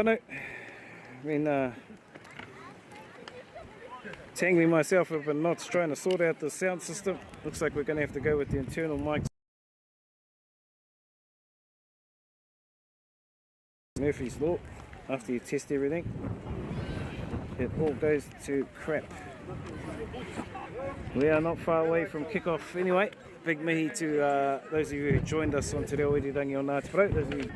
I've been tangling myself up in knots trying to sort out the sound system. Looks like we're going to have to go with the internal mics. Murphy's Law. After you test everything, it all goes to crap. We are not far away from kickoff anyway. Big mihi to those of you who joined us on Te Reo Irirangi on Ngāti Porou. Those of you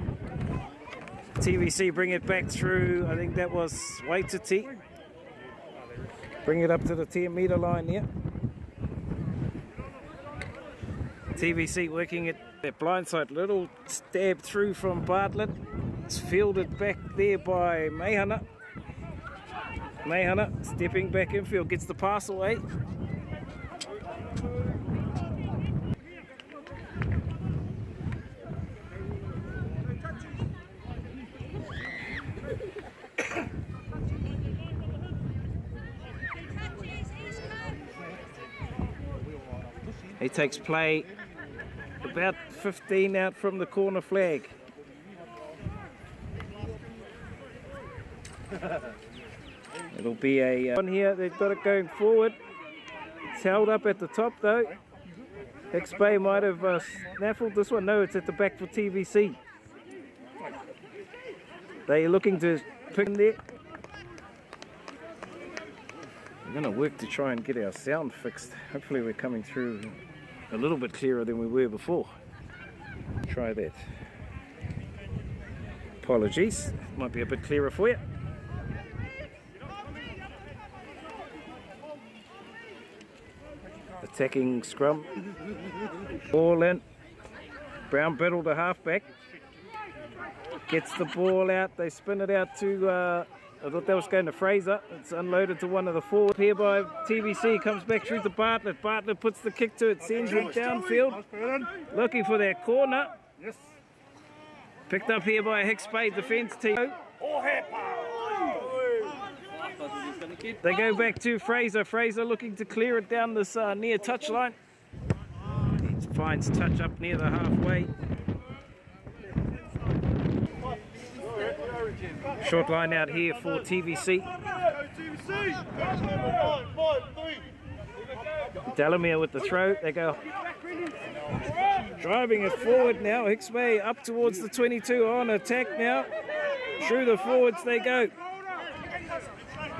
TVC bring it back through, I think that was Waititi. Bring it up to the 10 metre line here. TVC working at that blindside, little stab through from Bartlett. It's fielded back there by Meihana. Meihana stepping back infield, gets the pass away. He takes play about 15 out from the corner flag. It'll be a one here. They've got it going forward. It's held up at the top though. HICKS Bay might have snaffled this one. No, it's at the back for TVC. They're looking to pick in there. We're going to work to try and get our sound fixed. Hopefully we're coming through a little bit clearer than we were before. Try that. Apologies, might be a bit clearer for you. Attacking scrum. Ball in. Brown battle to halfback. Gets the ball out. They spin it out to I thought that was going to Fraser. It's unloaded to one of the forwards here by TVC. Comes back through to Bartlett. Bartlett puts the kick to it. Sends it downfield. Looking for their corner. Picked up here by a HICKS Bay defence team. They go back to Fraser. Fraser looking to clear it down this near touchline. He finds touch up near the halfway. Short line out here for TVC. Delamere with the throw. They go driving it forward now. HICKS Bay up towards the 22 on attack now. Through the forwards they go.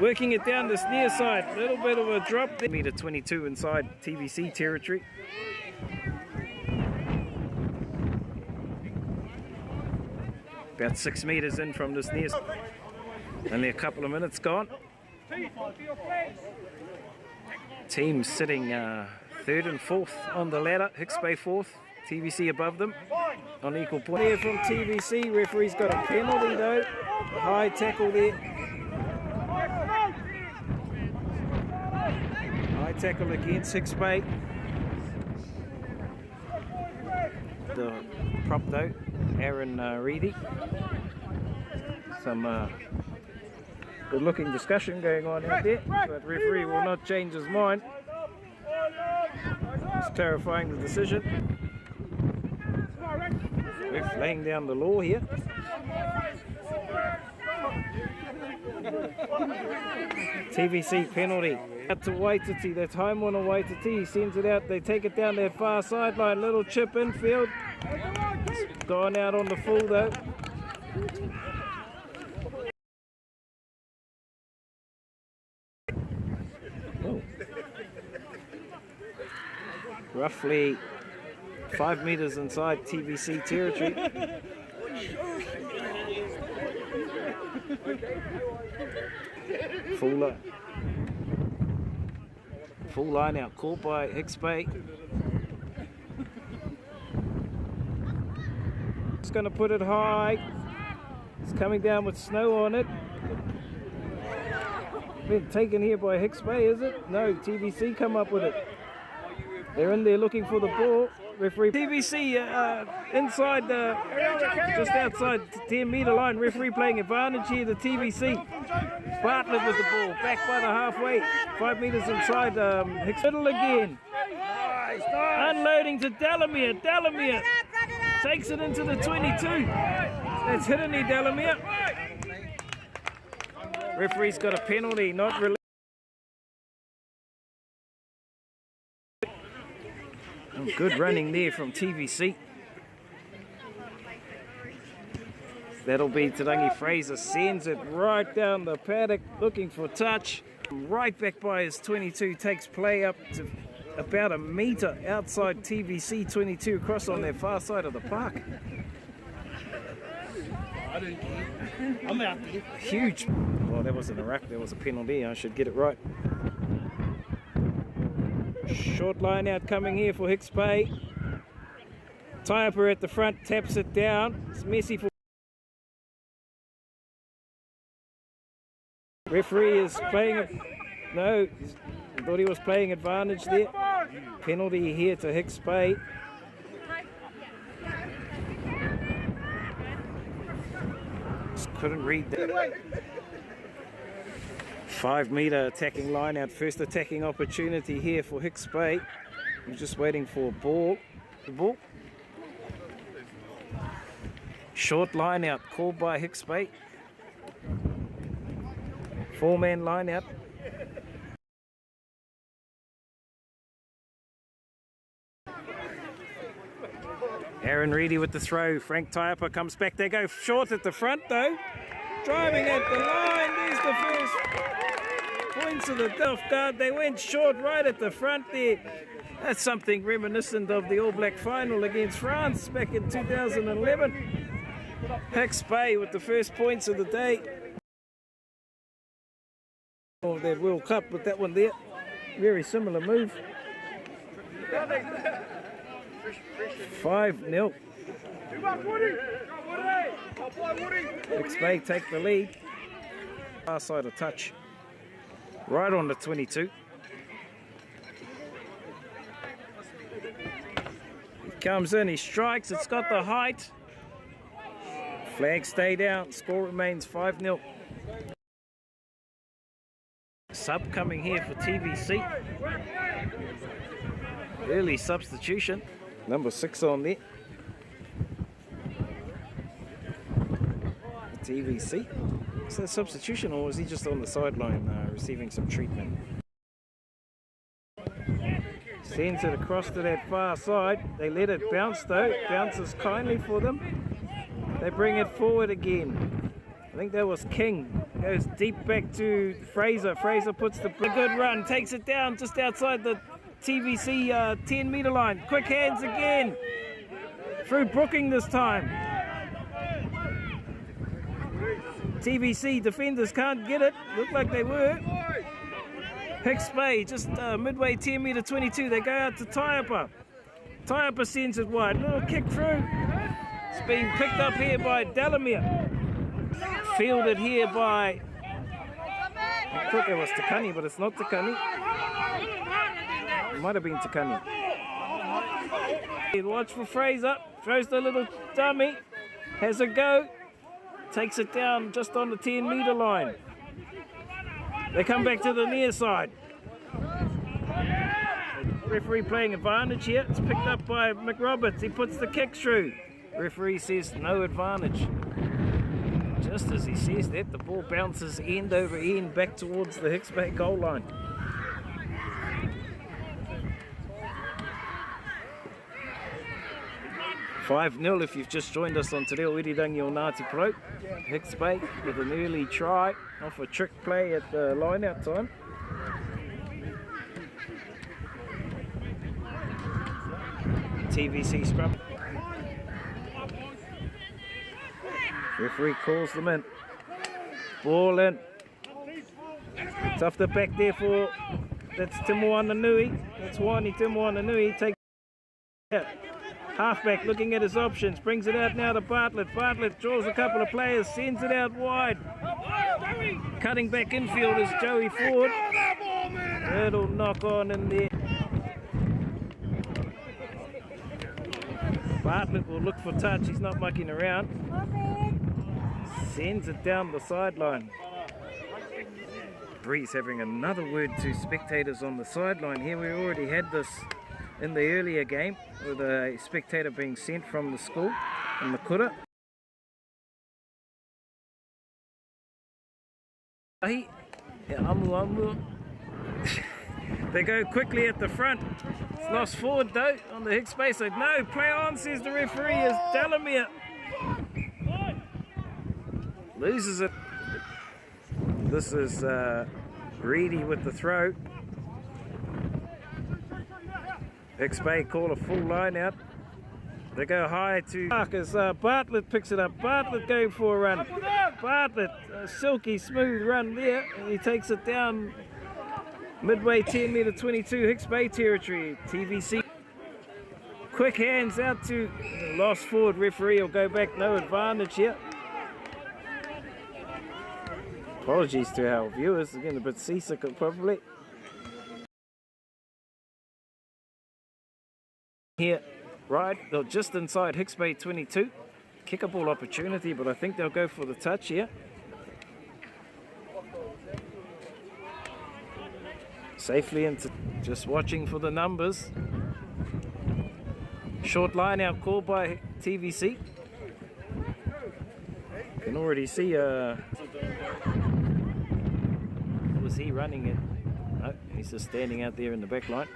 Working it down this near side. Little bit of a drop there. Meter 22 inside TVC territory. About 6 metres in from this near side. Only a couple of minutes gone. Teams sitting 3rd and 4th on the ladder. HICKS Bay 4th. TVC above them on equal point. Here from TVC. Referee's got a penalty though. High tackle there. High tackle against HICKS Bay. The prop though, Aaron Reedy. Some good looking discussion going on out there, but referee will not change his mind. It's clarifying the decision. Ref laying down the law here. TVC penalty. Out to Waititi, that's home on a Waititi. He sends it out, they take it down that far sideline. Little chip infield. It's gone out on the full though. Roughly 5 metres inside TVC territory. Full line out, caught by HICKS Bay. It's going to put it high. It's coming down with snow on it. Been taken here by HICKS Bay, is it? No, TVC come up with it. They're in there looking for the ball. Referee TVC inside just outside the 10 metre line. Referee playing advantage here to TVC. Bartlett with the ball, back by the halfway. 5 metres inside HICKS. Middle again. Unloading to Delamere. Delamere takes it into the 22. That's Hirini Delamere. Referee's got a penalty, not really. Oh, good running there from TVC. That'll be Tarangi Fraser, sends it right down the paddock, looking for touch. Right back by his 22, takes play up to about a metre outside TVC 22, across on their far side of the park. I'm out there. Huge. Well, that wasn't a ruck, that was a penalty. I should get it right. Short line out coming here for Hicks Bay. Taiapa at the front, taps it down. It's messy for. Referee is playing. No, I thought he was playing advantage there. Penalty here to Hicks Bay. Just couldn't read that. 5 metre attacking line out. First attacking opportunity here for Hicks Bay. I'm just waiting for a ball. The ball. Short line out called by Hicks Bay. 4-man line out. Aaron Reedy with the throw. Frank Taiapa comes back. They go short at the front though. Driving at the line. There's the first points of the Delft Guard. They went short right at the front there. That's something reminiscent of the All Black final against France back in 2011. Hicks Bay with the first points of the day. Of their World Cup with that one there. Very similar move. 5-0. Hicks Bay take the lead. Far side of touch. Right on the 22. He comes in, he strikes, it's got the height. Flag stay down, score remains 5-0. Sub coming here for TVC. Early substitution. Number 6 on there. TVC. Is that a substitution or was he just on the sideline receiving some treatment? Sends it across to that far side. They let it bounce though. It bounces kindly for them. They bring it forward again. I think that was King. Goes deep back to Fraser. Fraser puts the good run, takes it down just outside the TVC 10-metre line. Quick hands again. Through Brooking this time. TVC defenders can't get it. Look like they were. Hicks Bay just midway 10-metre 22. They go out to Taiapa. Taiapa sends it wide. Little kick through. It's being picked up here by Delamere. Fielded here by, I thought it was Takani, but it's not Takani. It might have been Takani. Watch for Fraser, throws the little dummy, has a go, takes it down just on the 10-metre line. They come back to the near side. Referee playing advantage here, it's picked up by McRoberts, he puts the kick through. Referee says no advantage. Just as he says that, the ball bounces end over end back towards the Hicks Bay goal line. $5-0 if you've just joined us on Te Reo Irirangi o Ngāti Pro. Hicks Bay with an early try off a trick play at the line-out time. TVC scrum. Referee calls them in. Ball in. Tough the back there for, that's Timoana Nui. That's Wani Timoana Nui. Takes it. Halfback looking at his options. Brings it out now to Bartlett. Bartlett draws a couple of players. Sends it out wide. Cutting back infield is Joey Ford. Little knock on in there. Bartlett will look for touch. He's not mucking around. Sends it down the sideline. Breeze having another word to spectators on the sideline here. We already had this in the earlier game with a spectator being sent from the school in Makura. They go quickly at the front. It's lost forward though on the HICKS space. So no, play on, says the referee, is Delamere. Loses it. This is Reedy with the throw. HICKS Bay call a full line out. They go high to Marcus. Bartlett picks it up. Bartlett going for a run. Bartlett, a silky smooth run there. And he takes it down midway 10 metre 22 HICKS Bay territory. TVC. Quick hands out to the lost forward. Referee will go back. No advantage here. Apologies to our viewers. They're getting a bit seasick probably. Here. Right, they're just inside HICKS Bay 22. Kick a ball opportunity, but I think they'll go for the touch here. Safely into, just watching for the numbers. Short line out call by TVC. Can already see was he running it? No, he's just standing out there in the back line.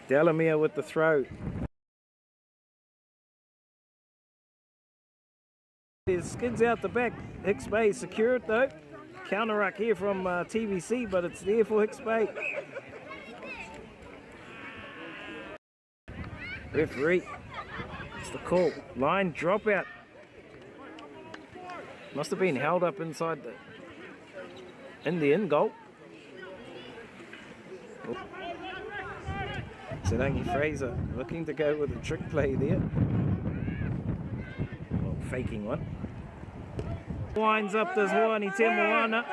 Delamere with the throw. It skids out the back. HICKS Bay secure it though. Counter ruck here from TVC, but it's there for HICKS Bay. Referee, it's the call. Line dropout. Must have been held up inside in the in goal. Tarangi Fraser looking to go with a trick play there. Well, faking one. Winds up this Hoani Temoana.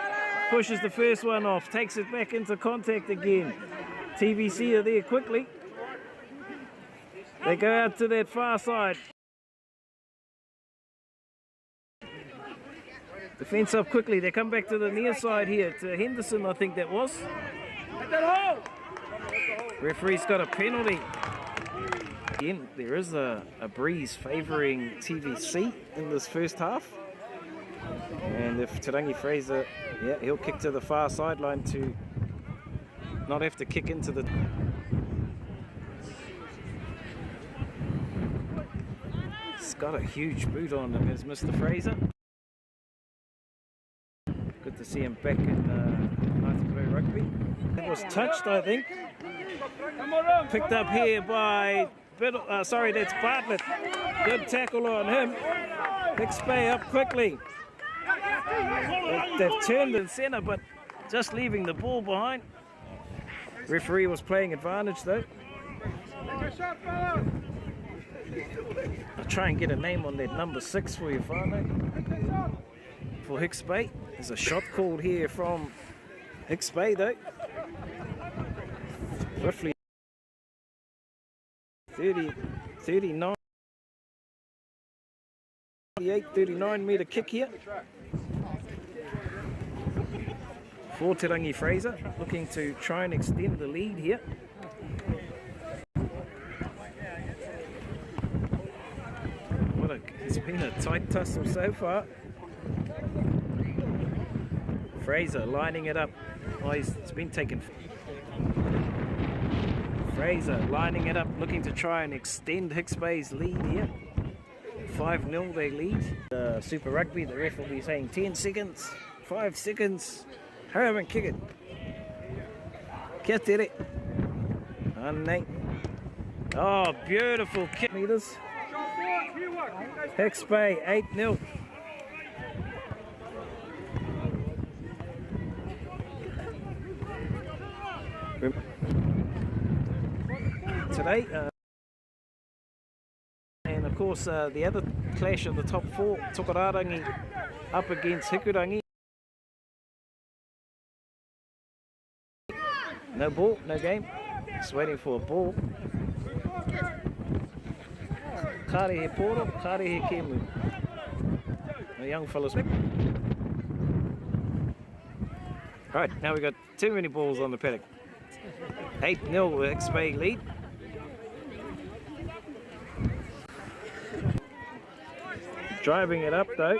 Pushes the first one off. Takes it back into contact again. TVC are there quickly. They go out to that far side. Defence up quickly. They come back to the near side here. To Henderson, I think that was. Referee's got a penalty. Again, there is a breeze favouring TVC in this first half. And if Tarangi Fraser, yeah, he'll kick to the far sideline to not have to kick into the... He's got a huge boot on him, as Mr. Fraser. Good to see him back in Rugby. It was touched, I think. Picked up here by, sorry, that's Bartlett. Good tackle on him. HICKS Bay up quickly. They've turned in centre, but just leaving the ball behind. Referee was playing advantage though. I'll try and get a name on that number 6 for you, Whānau. For HICKS Bay. There's a shot called here from HICKS Bay though. Roughly 39 metre kick here. For Tarangi Fraser, looking to try and extend the lead here. It's been a tight tussle so far. Fraser lining it up. Oh, it's been taken. Fraser lining it up, looking to try and extend HICKS Bay's lead here. 5-0 they lead. Super Rugby, the ref will be saying 10 seconds, 5 seconds. Hurry up and kick it. Kia tere. Anei. Oh, beautiful kick. Meters. HICKS Bay 8-0. Today, and of course the other clash of the top 4, Tokararangi up against Hikurangi. No ball, no game. Just waiting for a ball. Karehe Poro, Karehe Kemu. The young fellas. Right, now we've got too many balls on the paddock. 8-0 with HICKS Bay lead. Driving it up though,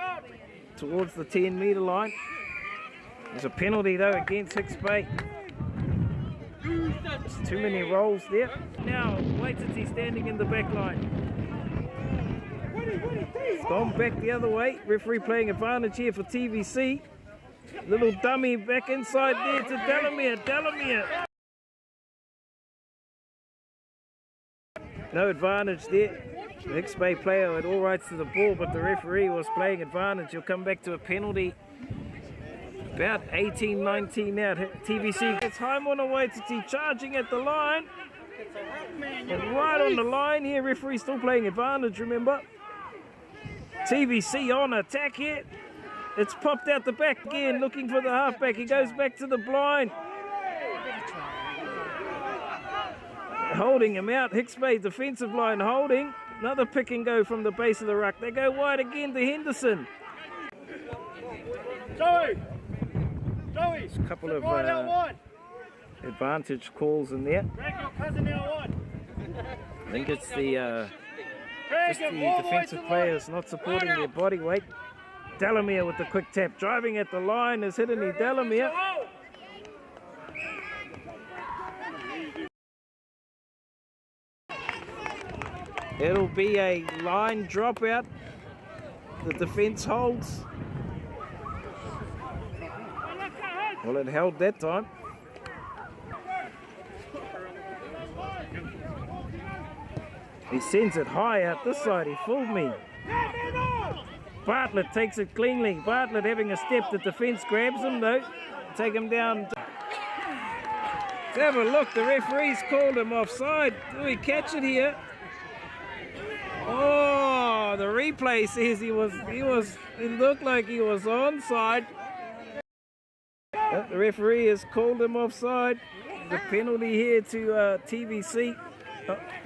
towards the 10 metre line. There's a penalty though against Hicks Bay. There's too many rolls there. Now Waititi standing in the back line. It's gone back the other way. Referee playing advantage here for TVC. Little dummy back inside there to Delamere. No advantage there. The Hicks Bay player had all rights to the ball, but the referee was playing advantage. He'll come back to a penalty. About 18-19 now. TVC gets home on a Waititi, charging at the line. And right on the line here, referee still playing advantage, remember. TVC on attack here. It's popped out the back again, looking for the halfback. He goes back to the blind. Holding him out. Hicks Bay defensive line holding. Another pick and go from the base of the ruck. They go wide again to Henderson. Joey! A couple of advantage calls in there. I think it's the just the defensive players not supporting their body weight. Delamere with the quick tap, driving at the line is Hidden Delamere. It'll be a line dropout. The defense holds. Well, it held that time. He sends it high out this side. He fooled me. Bartlett takes it cleanly. Bartlett having a step. The defense grabs him though. Take him down. Let's have a look. The referee's called him offside. Do we catch it here? Oh, the replay says it looked like he was onside. The referee has called him offside. The penalty here to TVC.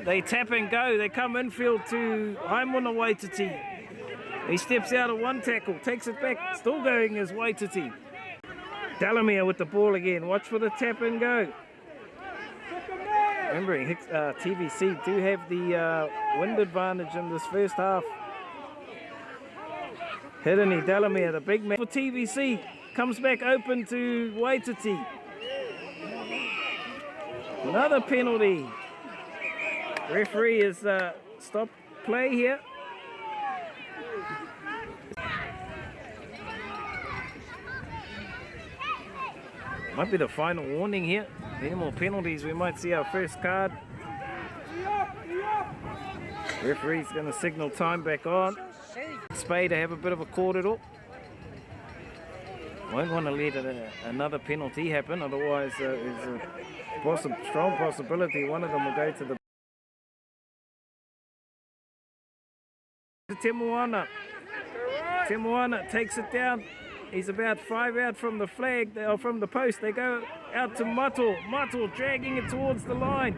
They tap and go. They come infield to Haimona Waititi. He steps out of one tackle, takes it back, still going as Waititi. Delamere with the ball again. Watch for the tap and go. Remembering TVC do have the wind advantage in this first half. Hidden Delamere, the big man for TVC, comes back open to Waititi. Another penalty. Referee has stopped play here. Might be the final warning here. Any more penalties, we might see our first card. Referee's going to signal time back on. Spade to have a bit of a corridor. Won't want to let another penalty happen, otherwise there's a strong possibility one of them will go to the Temuana takes it down. He's about 5 out from the flag, or from the post. They go out to Mato dragging it towards the line.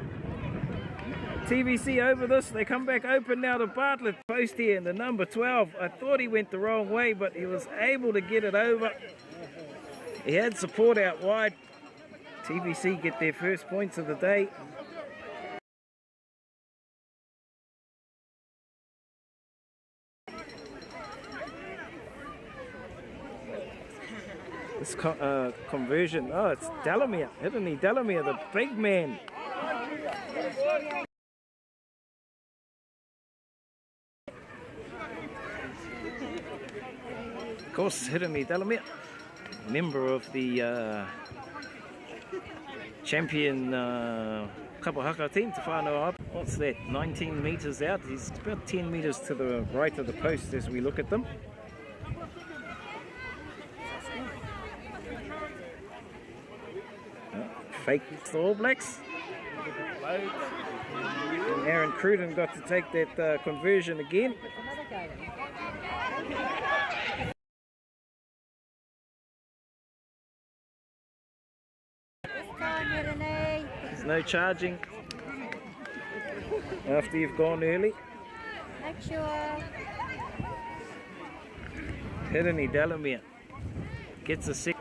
TVC over this. They come back open now to Bartlett. Post here in the number 12. I thought he went the wrong way, but he was able to get it over. He had support out wide. TVC get their first points of the day. This conversion, oh, it's Delamere, Hidden Delamere, the big man. Of course, Hidden Delamere, member of the champion Kapahaka team to whānau up. What's that, 19 metres out? He's about 10 metres to the right of the post as we look at them. Fake All Blacks. And Aaron Cruden got to take that conversion again. There's no charging after you've gone early. Make sure. Hidden Delamere gets a six.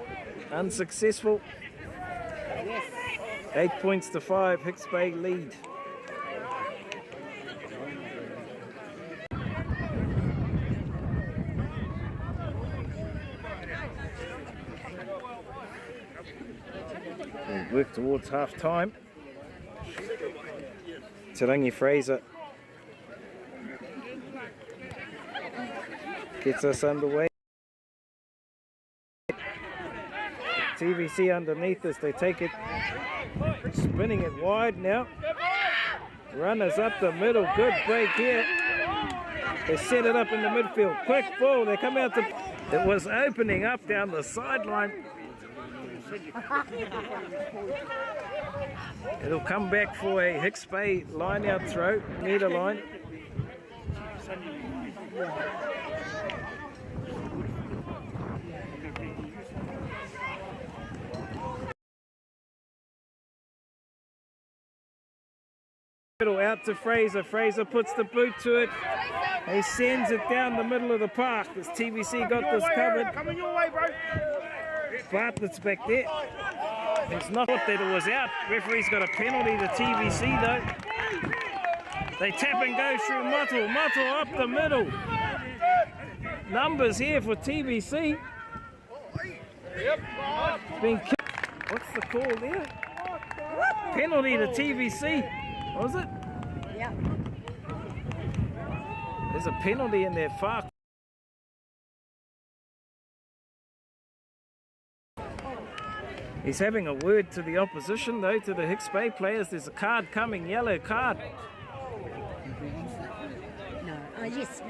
Unsuccessful. 8 points to 5, Hicks Bay lead. work towards half time. Te Fraser gets us underway. TVC underneath us, they take it, spinning it wide now. Runners up the middle, good break here. They set it up in the midfield, quick ball, they come out to... It was opening up down the sideline. It'll come back for a Hicks Bay line-out throw, metre line. Out to Fraser. Fraser puts the boot to it. He sends it down the middle of the park. As TVC got this covered. Coming your way, bro. Bartlett's back there. It's not that it was out. Referee's got a penalty to TVC though. They tap and go through Muttle. Muttle up the middle. Numbers here for TVC. Being kicked. What's the call there? Penalty to TVC. Was it? Yeah. There's a penalty in there, far. He's having a word to the opposition though, to the Hicks Bay players. There's a card coming, yellow card. No. Oh, yes.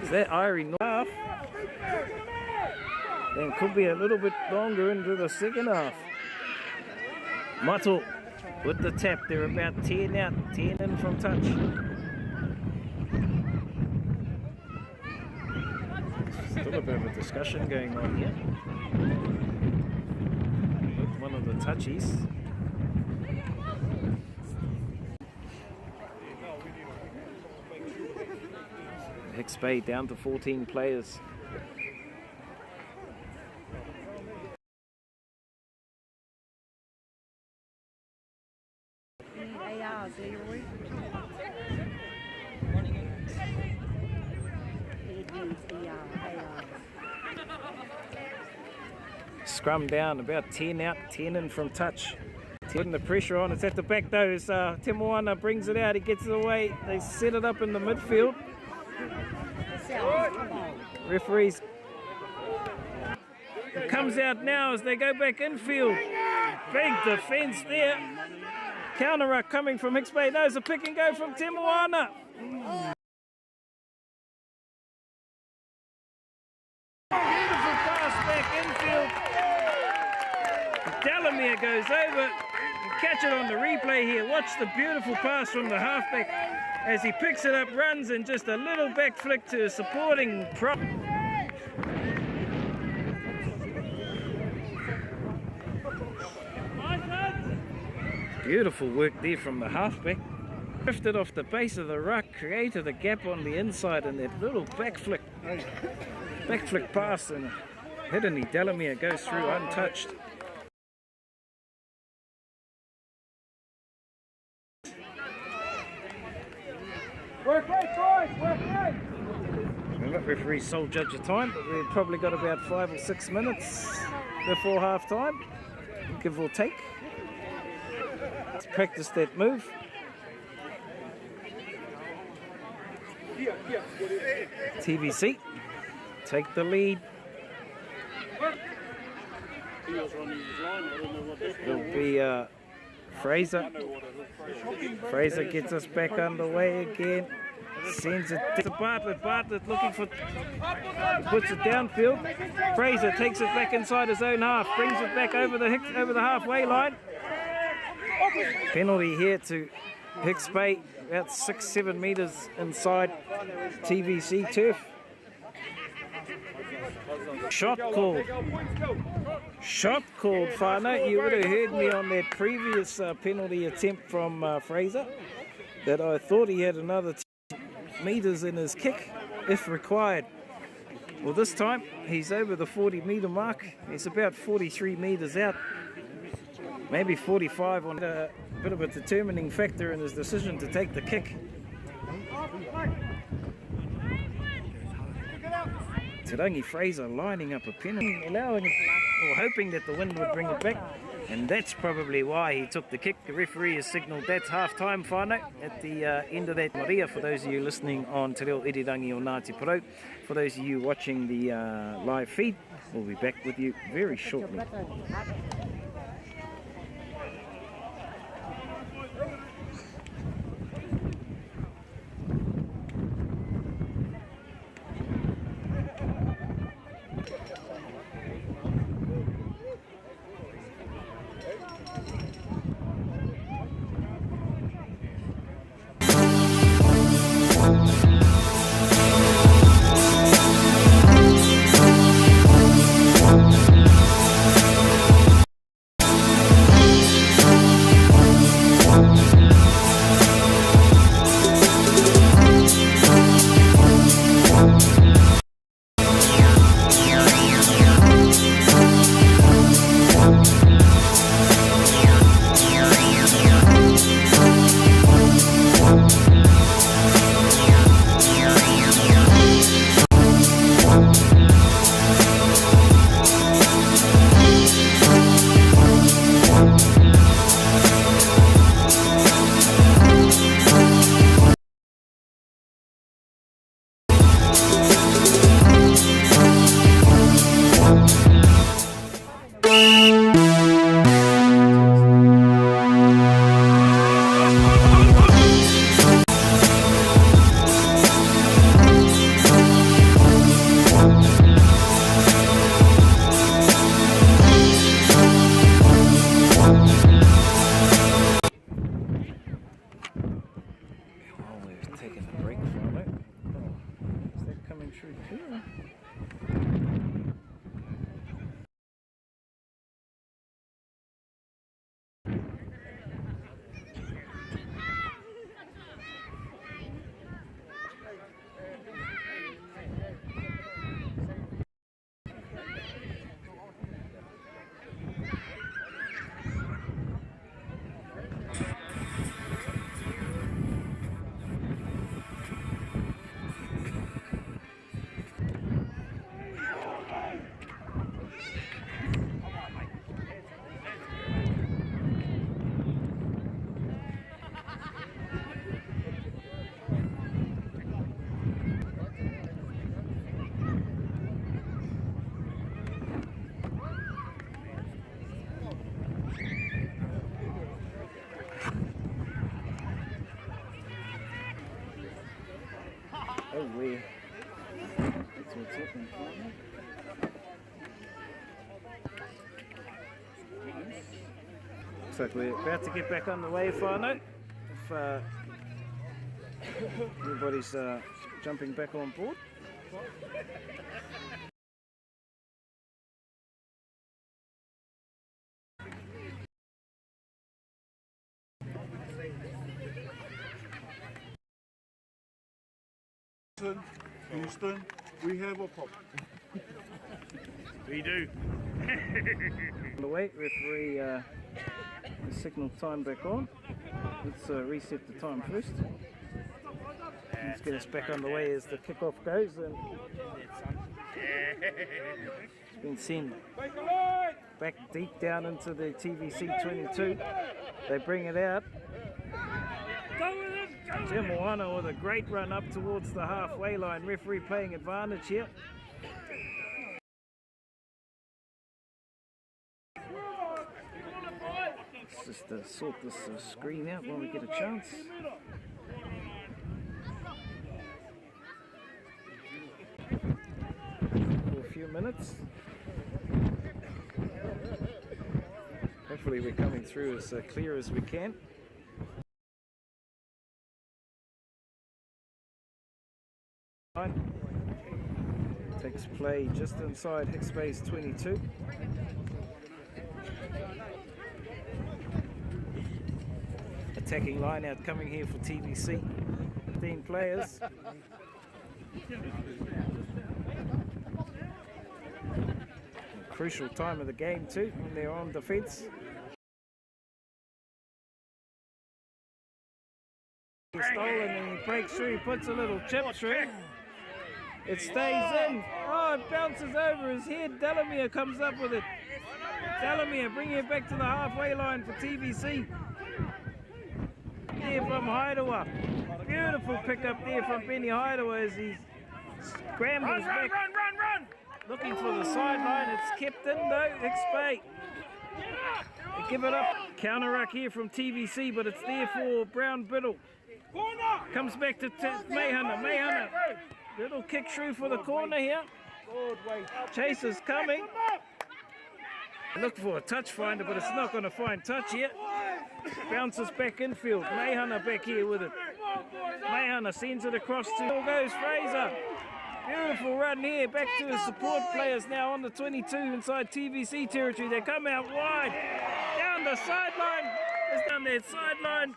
Is that Irie North? Then could be a little bit longer into the second half. Muttle with the tap, they're about 10 out, 10 in from touch. Still a bit of a discussion going on here. With one of the touchies. Hicks Bay down to 14 players. Scrum down, about 10 out, 10 in from touch. Putting the pressure on, it's at the back though, as Te Moana brings it out, he gets it away, they set it up in the midfield. Referees. It comes out now as they go back infield. Big defence there. Counter ruck coming from Hicks Bay. There's a pick and go from Te Moana. Beautiful pass back infield. Delamere goes over. You catch it on the replay here. Watch the beautiful pass from the halfback as he picks it up, runs, and just a little back flick to a supporting prop. Beautiful work there from the halfback. Drifted off the base of the ruck, created a gap on the inside, and that little back flick pass, and Hideni Delamere goes through untouched. Work right, boys, work right. Well, referee sole judge of time, but we've probably got about 5 or 6 minutes before half time, give or take. Let's practice that move. TVC take the lead. It'll be Fraser. Fraser gets us back underway again. Sends it to Bartlett. Bartlett looking for... puts it downfield. Fraser takes it back inside his own half. Brings it back over the halfway line. Penalty here to Hicks Bay. About 6-7 metres inside TVC turf. Shot called. Shot called, Whānau. You would have heard me on that previous penalty attempt from Fraser that I thought he had another 10 metres in his kick if required. Well, this time he's over the 40 metre mark. He's about 43 metres out. Maybe 45 on a bit of a determining factor in his decision to take the kick. Te Fraser lining up a penalty, allowing it, or hoping that the wind would bring it back. And that's probably why he took the kick. The referee has signalled that's half-time whānau at the end of that Maria. For those of you listening on Te Reo Irirangi or Ngāti Porou, for those of you watching the live feed, we'll be back with you very shortly. Oh, that's what's happening. Looks like we're about to get back on the way, whānau. If everybody's jumping back on board. Houston, we have a problem. We do. On the way, referee the signal time back on. Let's reset the time first. Let's get us back on the way as the kickoff goes. And it's been sent back deep down into the TVC 22. They bring it out. Jim Moana with a great run up towards the halfway line. Referee playing advantage here. Let's just sort this screen out when we get a chance. For a few minutes. Hopefully we're coming through as clear as we can. Takes play just inside HICKS space 22. Attacking line out coming here for TVC. 15 players. Crucial time of the game too when they're on defence. Stolen and he breaks through, he puts a little chip through. It stays in. Oh, it bounces over his head. Delamere comes up with it. Delamere bringing it back to the halfway line for TVC. There from Hideaway. Beautiful pick up there from Benny Hideaway as he scrambles back. Run! Looking for the sideline. It's kept in though. HICKS Bay. They give it up. Counter ruck here from TVC, but it's there for Brown Biddle. Comes back to Mayhunter. Little kick through for the corner here. Chase is coming. Look for a touch finder, but it's not going to find touch yet. Bounces back infield. Mayhunter back here with it. Mayhunter sends it across to. There goes Fraser. Beautiful run here. Back to his support players now on the 22 inside TVC territory. They come out wide. Down the sideline. It's down that sideline.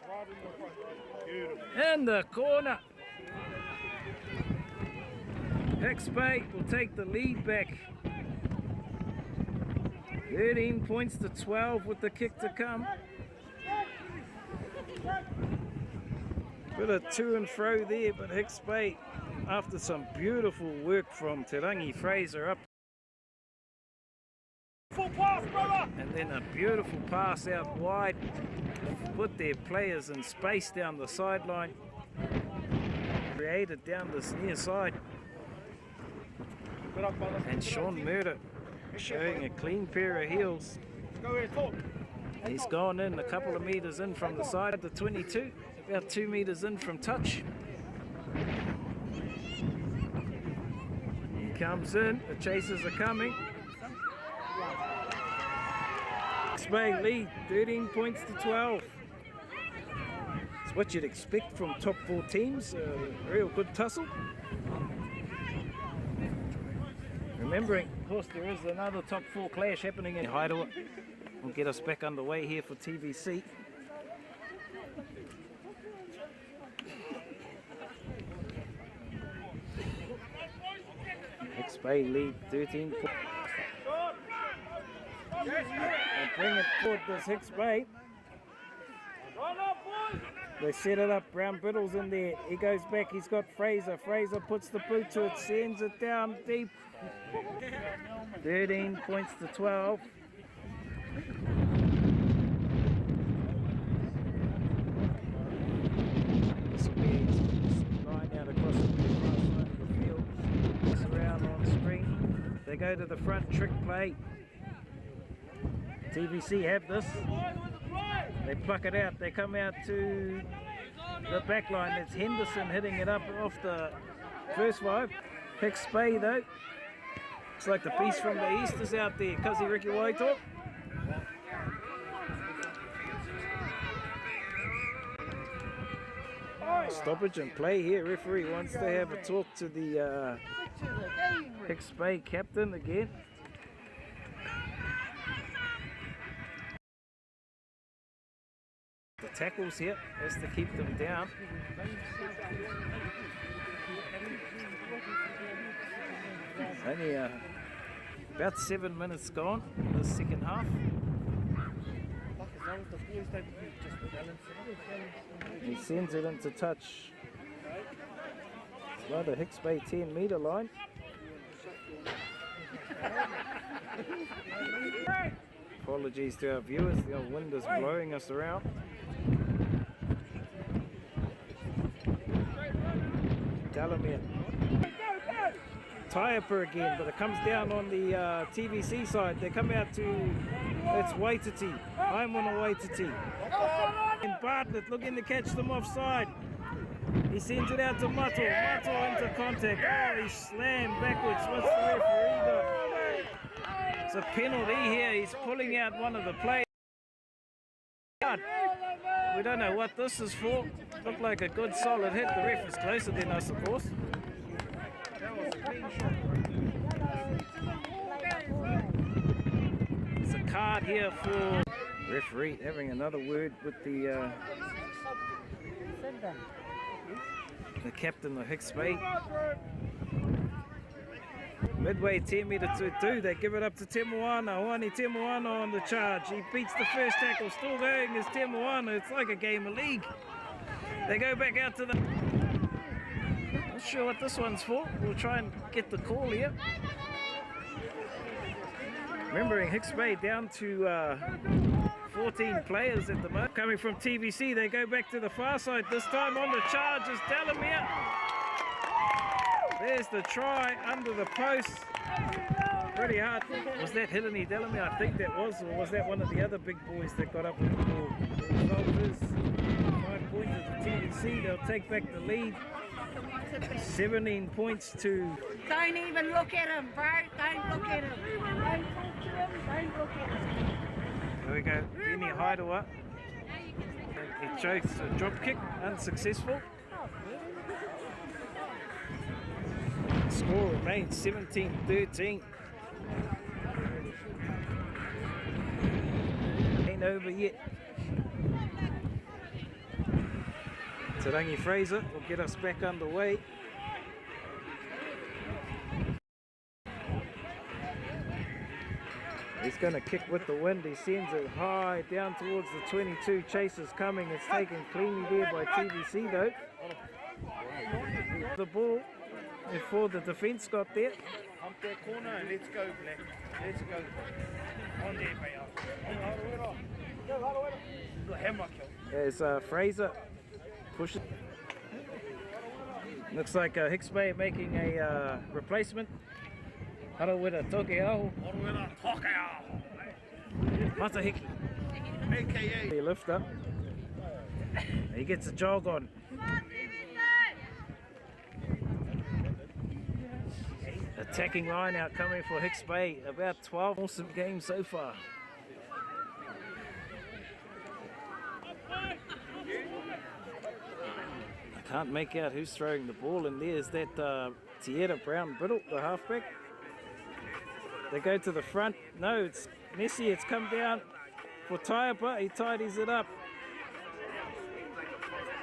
In the corner. HICKS Bay will take the lead back. 13 points to 12 with the kick to come. Bit of to and fro there, but HICKS Bay, after some beautiful work from Te Rangi Fraser up. Full pass, brother! And then a beautiful pass out wide. Put their players in space down the sideline. Created down this near side. Good up, brother. And Sean Murder showing a clean pair of heels. Go here, talk. He's gone in a couple of metres in from the side of the 22. About 2 metres in from touch. He comes in. The chasers are coming. HICKS Bay lead 13 points to 12. It's what you'd expect from top 4 teams. Real good tussle. Remembering, of course, there is another top 4 clash happening in Hideaway. Will get us back underway here for TVC. HICKS Bay lead 13 points. And bring it forward this HICKS Bay. They set it up. Brown Biddle's in there. He goes back. He's got Fraser. Fraser puts the boot to it. Sends it down deep. 13 points to 12. This will be a line out across the far side of the field. This around on screen. They go to the front. Trick play. TVC have this. They pluck it out. They come out to the back line. It's Henderson hitting it up off the first 5. HICKS Bay though. Looks like the beast from the east is out there. Kazi Ricky Waito. Stoppage and play here. Referee wants to have a talk to the HICKS Bay captain again. The tackles here has to keep them down. Only about 7 minutes gone in the second half. He sends it into touch. It's by the HICKS Bay 10-metre line. Apologies to our viewers, the old wind is blowing us around. Delamere. Taiapa again, but it comes down on the TVC side. They come out to, it's Waititi. I'm on a Waititi. And Bartlett looking to catch them offside. He sends it out to Mato. Mato into contact. Oh, he slammed backwards. What's the referee got? It's a penalty here. He's pulling out one of the players. We don't know what this is for. Looked like a good solid hit. The ref is closer than us, of course. It's a card here for referee having another word with the captain of HICKS Bay. Midway 10 metre to 2, they give it up to Temoana. Hoani Temoana on the charge. He beats the first tackle, still going is Temoana. It's like a game of league. They go back out to the... Not sure what this one's for. We'll try and get the call here. Remembering Hicks Bay down to 14 players at the moment. Coming from TVC, they go back to the far side. This time on the charge is Delamere. There's the try under the post. Pretty hard. Was that Hilary Delamere? I think that was, or was that one of the other big boys that got up with the ball? The result is 5 points to TVC. They'll take back the lead. 17 points to... Don't even look at him, bro. Don't look at him. Don't talk to him. Don't look at him. There we go. Benny Haidawa. He chokes a drop kick. Unsuccessful. Score remains 17-13. Ain't over yet. Tarangi Fraser will get us back underway. He's going to kick with the wind. He sends it high down towards the 22. Chasers coming. It's taken cleanly there by TVC though. The ball before the defence got there. Hump that corner and let's go, Black. Let's go. On there, mate. Go, hammer kill. There's Fraser pushing. Looks like Hicks Bay making a replacement. Harawira Tokeao. Harawira Tokeao. Matahiki. AKA. He lift up. He gets a jog on. Attacking line out coming for Hicks Bay. About 12. Awesome game so far. I can't make out who's throwing the ball, and there's that Tieta Brown Brittle, the halfback. They go to the front. No, it's Messi. It's come down for Taiapa. He tidies it up.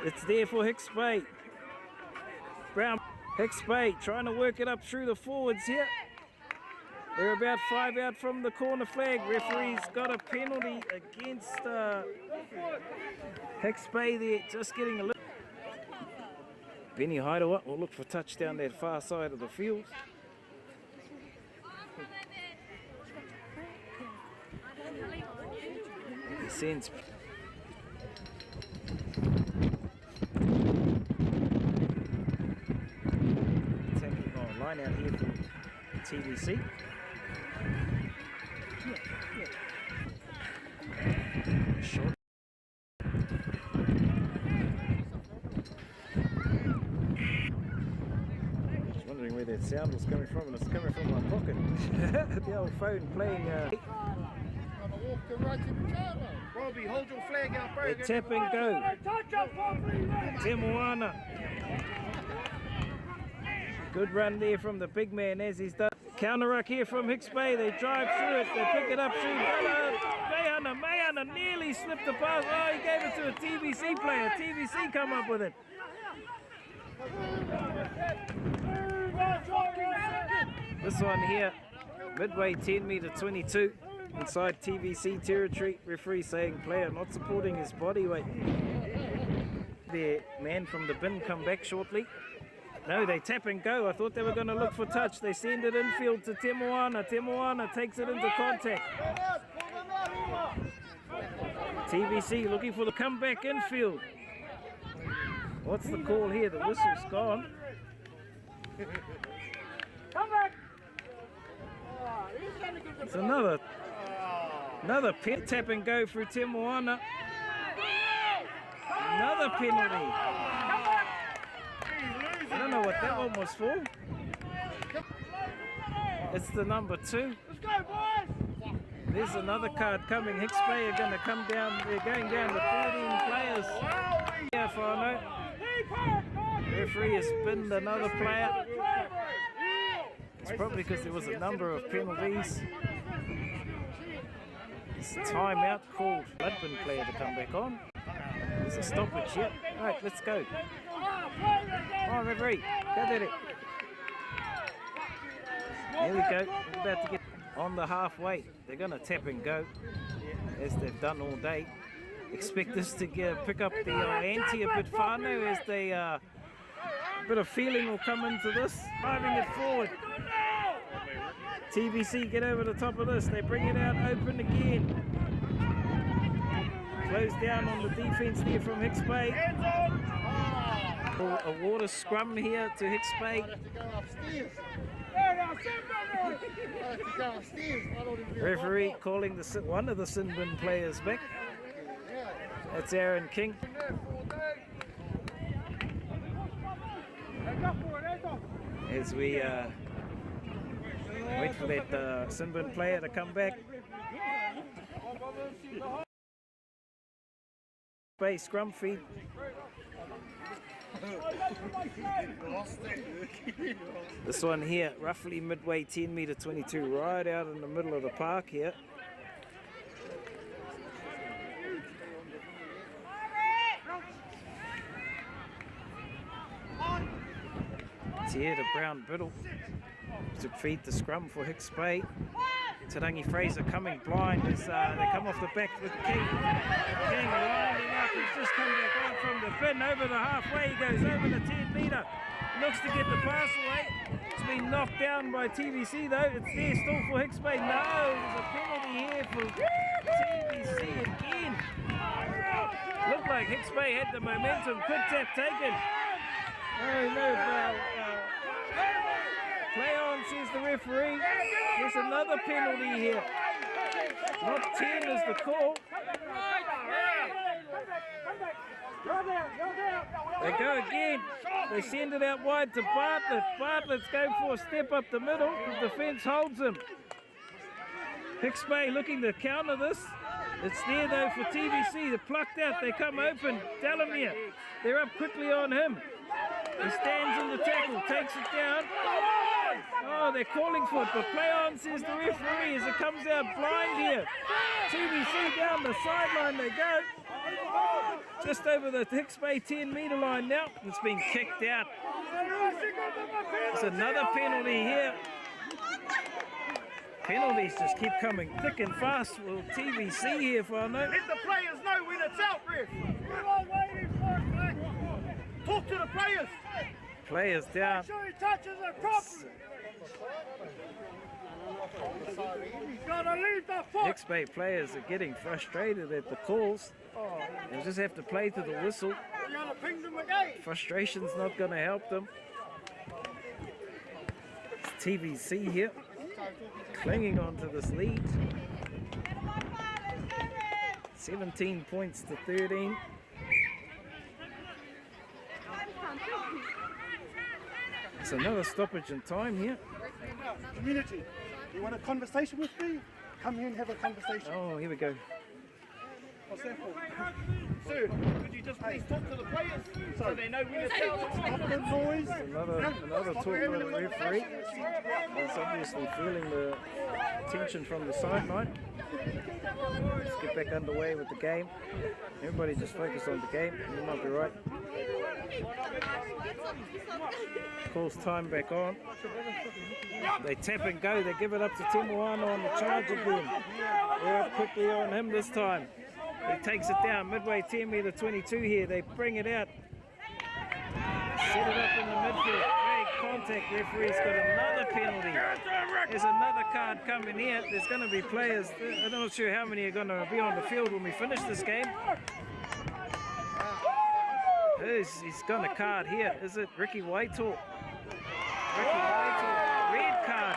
It's there for Hicks Bay. Brown. Hicks Bay trying to work it up through the forwards here. They're about 5 out from the corner flag. Referee's got a penalty against Hicks Bay there, just getting a little. Benny Haidawa will look for touchdown that far side of the field. He sends. Line out here for TVC. Short. Just wondering where that sound was coming from, and it's coming from my pocket. The old phone playing. Robbie, hold your flag out, bro. They tap and go. Te Moana. Good run there from the big man as he's done. Counter ruck here from Hicks Bay. They drive through it. They pick it up through Mayana nearly slipped the pass. Oh, he gave it to a TVC player. TVC come up with it. This one here, midway 10-meter 22. Inside TVC territory. Referee saying player not supporting his body weight. The man from the bin come back shortly. No, they tap and go. I thought they were going to look for touch. They send it infield to Te Moana. Te Moana takes it into contact. TVC looking for the comeback infield. What's the call here? The whistle's gone. It's another tap and go through Te Moana. Another penalty. I don't know what that one was for. It's the number 2. There's another card coming. Hicks Bay are going to come down. They're going down to 13 players. Yeah, Whānau. Referee has spinned another player. It's probably because there was a number of penalties. It's a timeout called. Ludbin player to come back on. There's a stoppage here. All right, let's go. Come on, referee. Go get it. There we go. We're about to get on the halfway. They're going to tap and go, as they've done all day. Expect us to pick up the ante a bit whānau as they a bit of feeling will come into this. Driving it forward. TVC get over the top of this. They bring it out open again. Close down on the defense there from Hicks Bay. A water scrum here to Hicks Bay. Referee calling one of the sin bin players back. That's Aaron King. As we wait for that sin bin player to come back. Bay scrum feed. This one here, roughly midway 10 meter 22, right out in the middle of the park here. It's here to Brown Biddle to feed the scrum for Hicks Bay. Tarangi Fraser coming blind as they come off the back with King. King lining up, he's just come back on from the bin over the halfway. He goes over the 10 metre, looks to get the pass away. It's been knocked down by TVC though. It's there still for Hicks Bay. No, there's a penalty here for TVC again. Looked like Hicks Bay had the momentum. Quick tap taken. Oh no foul. Play on, says the referee. There's another penalty here. Not 10 is the call. They go again. They send it out wide to Bartlett. Bartlett's going for a step up the middle. The defence holds him. Hicks Bay looking to counter this. It's there though for TVC. They're plucked out. They come open. Delamere. They're up quickly on him. He stands in the tackle, takes it down. Oh, they're calling for it, but play on, says the referee, as it comes out blind here. TVC down the sideline they go. Just over the Hicks Bay 10 metre line now. It's been kicked out. There's another penalty here. Penalties just keep coming thick and fast for TVC here, whānau. Let the players know when it's out, ref. Talk to the players. Players down. Make sure he touches it properly. He's got to leave the foot. Hicks Bay players are getting frustrated at the calls. They just have to play to the whistle. We're going to ping them again. Frustration's not going to help them. It's TVC here, clinging on to this lead. 17 points to 13. It's another stoppage in time here. Community, you want a conversation with me? Come here and have a conversation. Oh, here we go. What's that for? Sir, could you just please talk to the players so they know when it's out? Stop the noise. Another talk with the referee. He's obviously feeling the tension from the sideline. Let's get back underway with the game. Everybody just focus on the game. You might be right. Calls time back on. They tap and go. They give it up to Temuana on the charge again. They're up quickly on him this time. He takes it down midway 10 metre 22 here. They bring it out. Set it up in the midfield. Great contact. Referee's got another penalty. There's another card coming here. There's going to be players. I'm not sure how many are going to be on the field when we finish this game. He's got a card here. Is it Ricky Whitehall? Ricky Whitehall. Red card.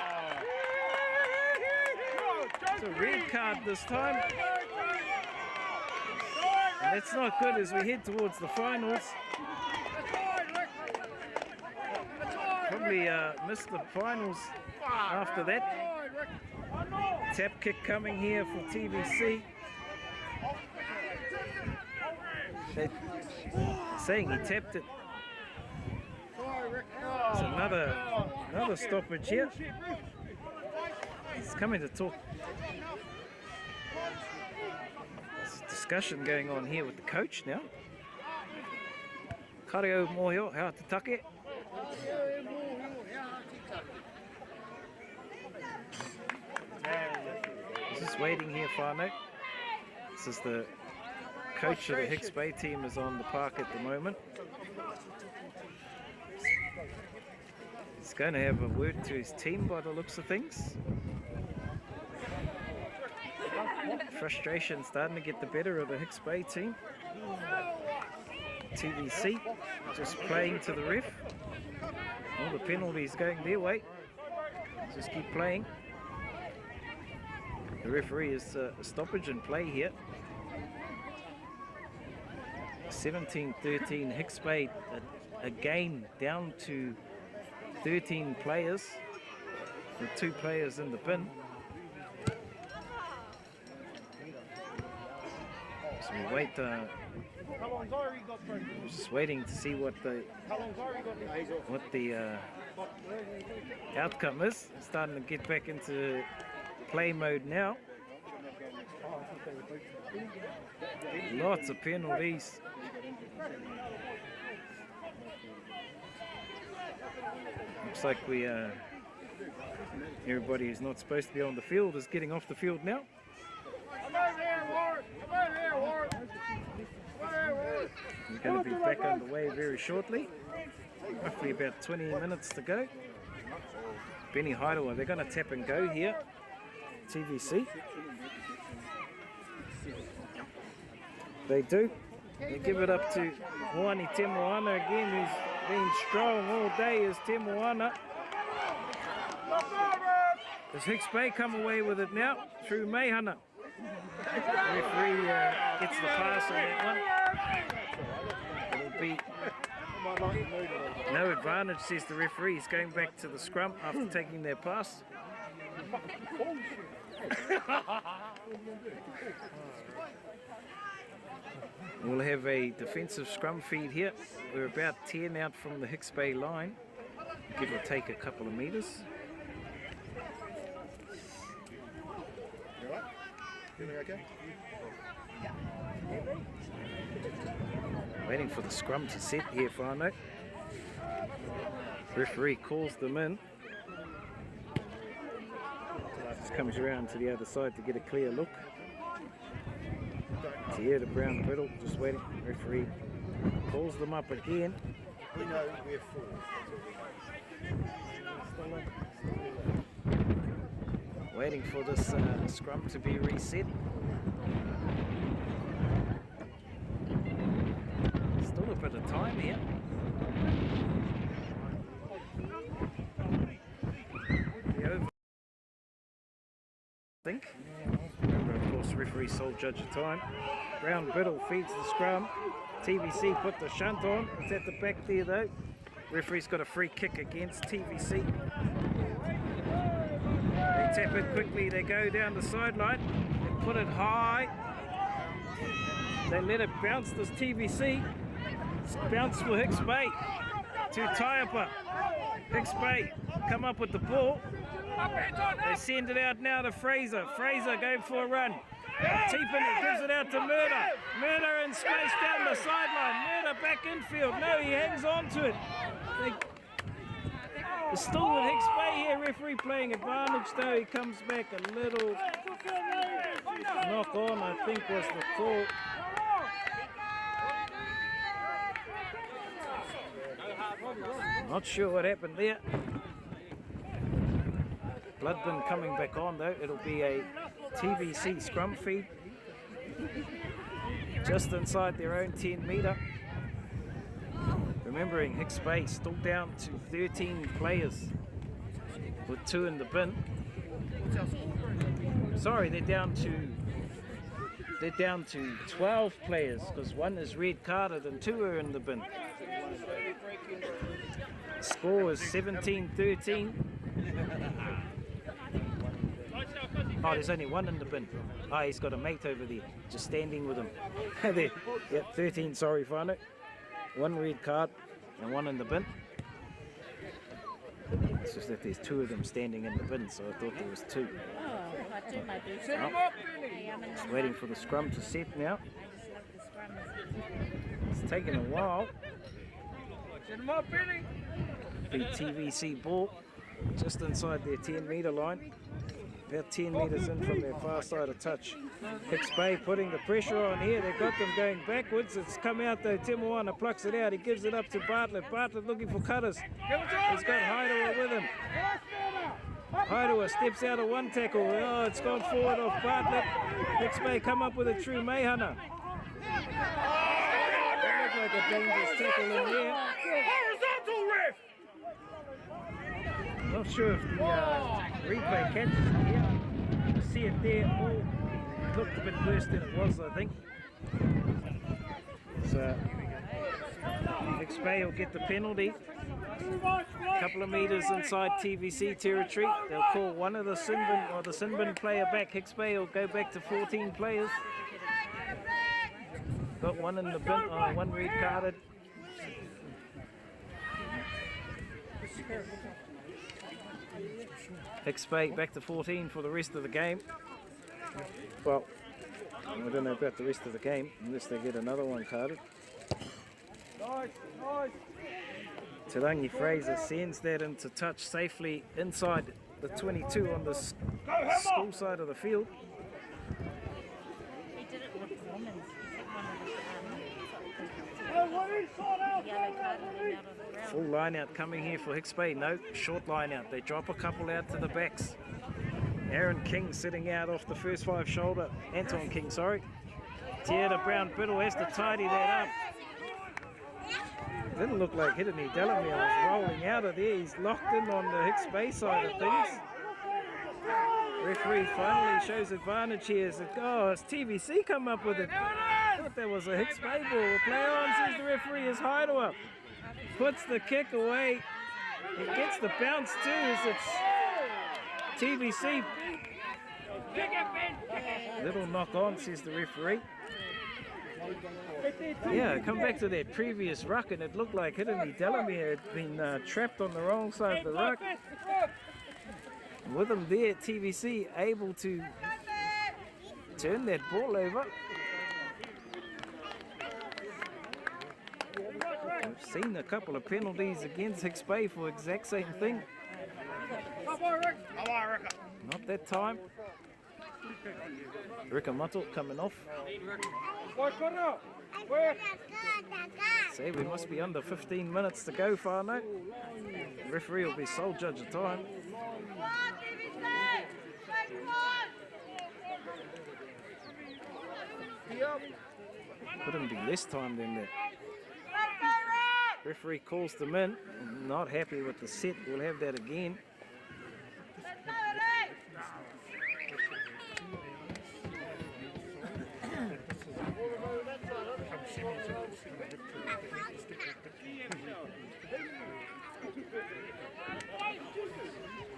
It's a red card this time. And that's not good as we head towards the finals. Probably missed the finals after that. Tap kick coming here for TVC. They're saying he tapped it. There's another stoppage here. He's coming to talk. There's a discussion going on here with the coach now. Kareo Mohio, how te take? Just waiting here, whānau. This is the coach of the Hicks Bay team is on the park at the moment. He's He's going to have a word to his team by the looks of things. Frustration starting to get the better of the Hicks Bay team. TVC just playing to the ref. All the penalties going their way. Just keep playing. The referee is a stoppage in play here. 17-13 Hicks Bay again down to 13 players with 2 players in the bin. So we wait, just waiting to see what the outcome is. Starting to get back into play mode now. Lots of penalties. Looks like everybody who's not supposed to be on the field is getting off the field now. We're going to be back underway very shortly. Roughly about 20 minutes to go. Benny Heidewa, they're going to tap and go here. TVC. They do. They give it up to Moani Temoana again, who's been strong all day as Temoana. Does Hicks Bay come away with it now through Meihana? The referee gets the pass on that one. It'll be no advantage, says the referee. He's going back to the scrum after taking their pass. We'll have a defensive scrum feed here. We're about 10 out from the Hicks Bay line, give or take a couple of metres. Waiting for the scrum to set here, Whānau. Referee calls them in. Just comes around to the other side to get a clear look. Here to Brown Brittle, just waiting. Referee calls them up again. We know we're full. Waiting for this scrum to be reset. Still a bit of time here. I think. Remember, of course, referee sole judge of time. Brown Biddle feeds the scrum. TVC put the shunt on. It's at the back there though. Referee's got a free kick against TVC. They tap it quickly. They go down the sideline. They put it high. They let it bounce. This TVC. It's bounce for Hicks Bay. To Taiapa. Hicks Bay come up with the ball. They send it out now to Fraser. Fraser going for a run. Teepin it, gives it out to Murder. Murder in space down the sideline. Murder back infield. No, he hangs on to it. It's still with Hicks Bay here. Referee playing advantage though. He comes back a little knock on, I think was the call. Not sure what happened there. Bloodbin coming back on though. It'll be a TVC scrum feed. Just inside their own 10 metre. Remembering Hicks Bay still down to 13 players with 2 in the bin. Sorry, they're down to 12 players because 1 is red carded and 2 are in the bin. Score is 17-13. Oh, there's only 1 in the bin. Oh, he's got a mate over there, just standing with him. There, yep, 13, sorry, Whānau. 1 red card and 1 in the bin. It's just that there's 2 of them standing in the bin, so I thought there was 2. Oh, just waiting for the scrum to set now. It's taken a while. Big TVC ball just inside their 10 metre line. about 10 metres in from their far side of touch. Hicks Bay putting the pressure on here. They've got them going backwards. It's come out though. Timuana plucks it out. He gives it up to Bartlett. Bartlett looking for cutters. He's got Haidawa with him. Haidawa steps out of one tackle. Oh, it's gone forward off Bartlett. Hicks Bay come up with a true Meihana. That looked like a dangerous tackle in there. Horizontal ref! Not sure if the replay catches it here. You see it there. Ball looked a bit worse than it was, I think. So Hicks Bay will get the penalty. A couple of metres inside TVC territory. They'll call one of the Sinbin or the Sinbin player back. Hicks Bay will go back to 14 players. Got one in the bin, one red carded. Hicks Bay back to 14 for the rest of the game. Well, I don't know about the rest of the game unless they get another one carded. Te Rangi Fraser sends that into touch safely inside the 22 on the school side of the field. He did it with the women's. He took one of the yellow card and then out of the ground. Full line out coming here for Hicks Bay. No, short line out. They drop a couple out to the backs. Aaron King sitting out off the first 5 shoulder. Anton King, sorry. Tieta Brown Biddle has to tidy that up. Didn't look like Hidani Delamere was rolling out of there. He's locked in on the Hicks Bay side of things. Referee finally shows advantage here. Oh, it's TVC come up with it. I thought that was a Hicks Bay ball. Play on, says the referee, is Haidawa. Puts the kick away. He gets the bounce too as it's TVC. Little knock on, says the referee. Yeah, come back to that previous ruck and it looked like Hidani Delamere had been trapped on the wrong side of the ruck. With him there, TVC able to turn that ball over. We've seen a couple of penalties against Hicks Bay for exact same thing. Not that time. Rikamoto coming off. Say we must be under 15 minutes to go, Whānau. The referee will be sole judge of time. Couldn't be less time than that. Referee calls them in. Not happy with the set. We'll have that again.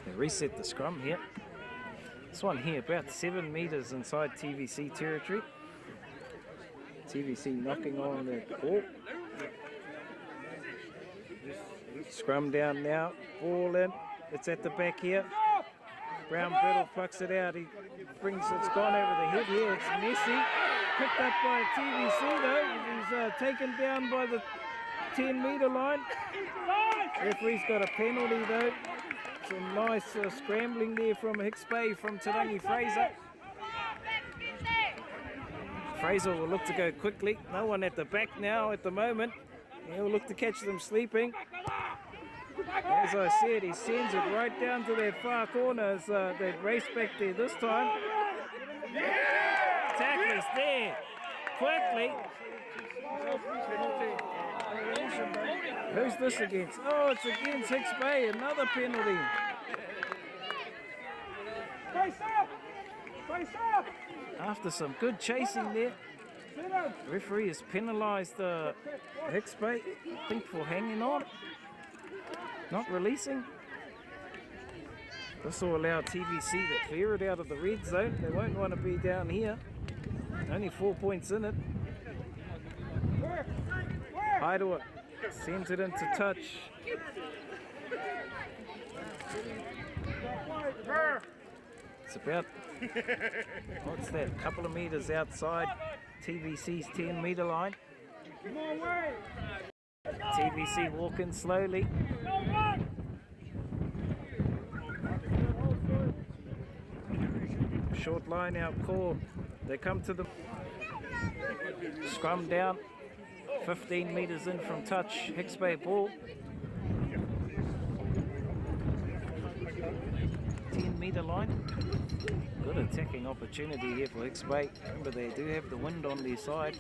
They reset the scrum here. This one here about 7 metres inside TVC territory. TVC knocking on the ball. Scrum down now, ball in. It's at the back here. Brown Biddle plucks it out. He brings it's gone over the head here. It's messy. Picked up by TVC though. He's taken down by the 10-metre line. Referee's got a penalty though. Some nice scrambling there from Hicks Bay from Te Rangi Fraser. Fraser will look to go quickly. No one at the back now at the moment. He'll look to catch them sleeping. As I said, he sends it right down to that far corner as they race back there this time. Tackle is there quickly. Who's this against? Oh, it's against Hicks Bay. Another penalty. After some good chasing there, the referee has penalised Hicks Bay, I think, for hanging on, not releasing. This will allow TVC to clear it out of the red zone. They won't want to be down here. Only 4 points in it. Haidawa sends it into touch. It's about, what's that, couple of metres outside TVC's 10-metre line. TVC walking slowly. Short line out call. They come to the scrum down. 15 metres in from touch. Hicks Bay ball. 10-metre line. Good attacking opportunity here for Hicks Bay. Remember, they do have the wind on their side.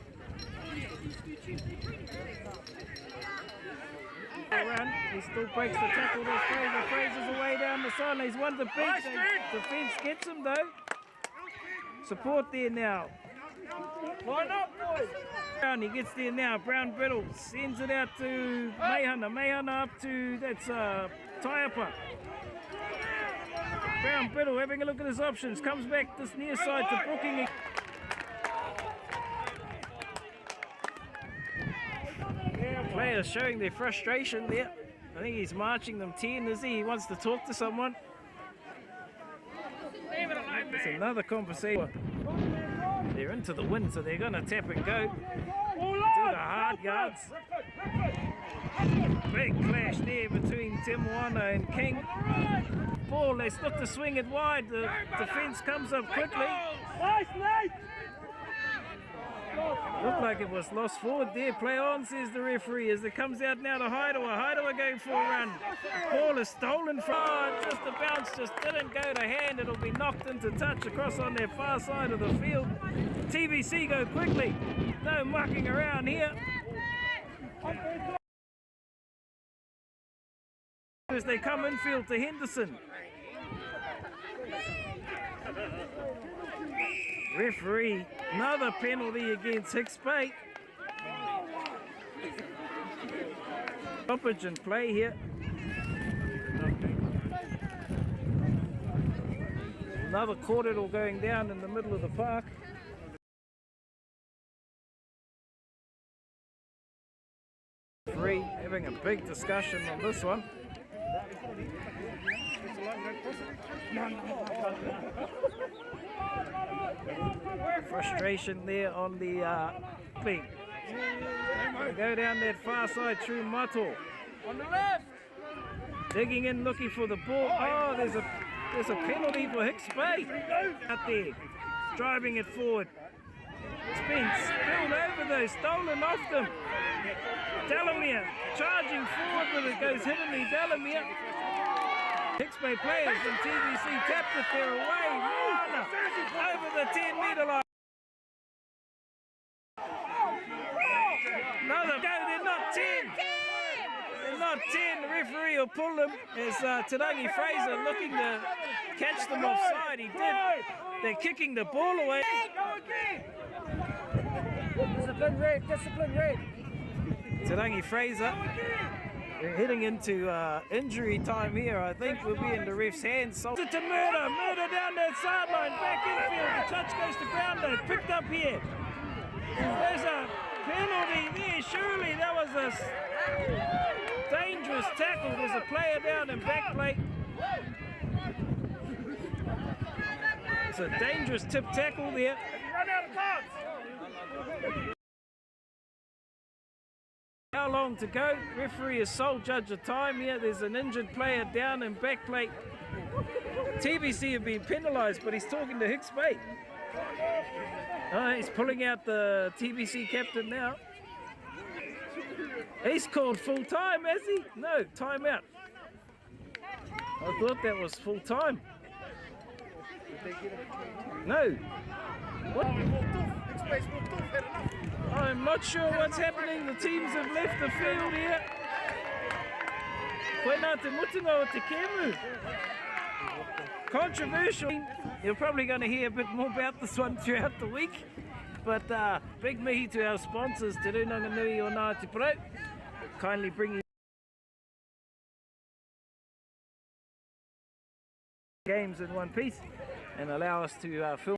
Run. He still breaks the tackle. There's Fraser. Fraser's away down the sideline. He's won the beat. Defence gets him though. Support there now. Line up, boys. Brown, he gets there now. Brown Biddle sends it out to Mayhana. Mayhana up to, that's Taiapa. Brown Biddle having a look at his options. Comes back this near side to Brooking. Players showing their frustration there. I think he's marching them 10, is he? He wants to talk to someone. It's another conversation. They're into the wind, so they're going to tap and go. Do the hard yards. Big clash there between Timuana and King. Ball, they look to swing it wide. The defence comes up quickly. Looked like it was lost forward there. Play on, says the referee, as it comes out now to Haidawa. Haidawa going for a run. Ball is stolen from. Just the bounce just didn't go to hand. It'll be knocked into touch across on their far side of the field. TBC go quickly. No mucking around here. As they come infield to Henderson. Referee, another penalty against Hicks Bay. Stoppage and play here. Another corridor going down in the middle of the park. Referee having a big discussion on this one. Frustration there on the thing. They go down that far side through Mato. On the left. Digging in, looking for the ball. Oh, there's a penalty for Hicks Bay out there. Driving it forward. It's been spilled over though, stolen off them. Delamere charging forward, but it goes hitting Delamere. Hicks Bay players and TBC tapped it there away. Rana over the 10-metre line. Another go, they're not 10. They're not 10. The referee will pull them as Tarangi Fraser looking to catch them offside. He did. They're kicking the ball away. Discipline red, discipline red. Tarangi Fraser. They're heading into injury time here. I think we'll be in the ref's hands. So to Murder. Murder down that sideline. Back infield. The touch goes to Brownlow. Picked up here. There's a penalty there. Surely that was a dangerous tackle. There's a player down in back plate. It's a dangerous tip tackle there. Run out of cards. How long to go? Referee is sole judge of time here. There's an injured player down in back plate. TBC have been penalised, but he's talking to Hicks Bay. He's pulling out the TBC captain now. He's called full time, has he? No, time out. I thought that was full time. No. What? I'm not sure what's happening. The teams have left the field here. Controversial. You're probably going to hear a bit more about this one throughout the week. But big mihi to our sponsors, Te Runanga Nui o Ngāti Pro, kindly bringing games in one piece and allow us to film.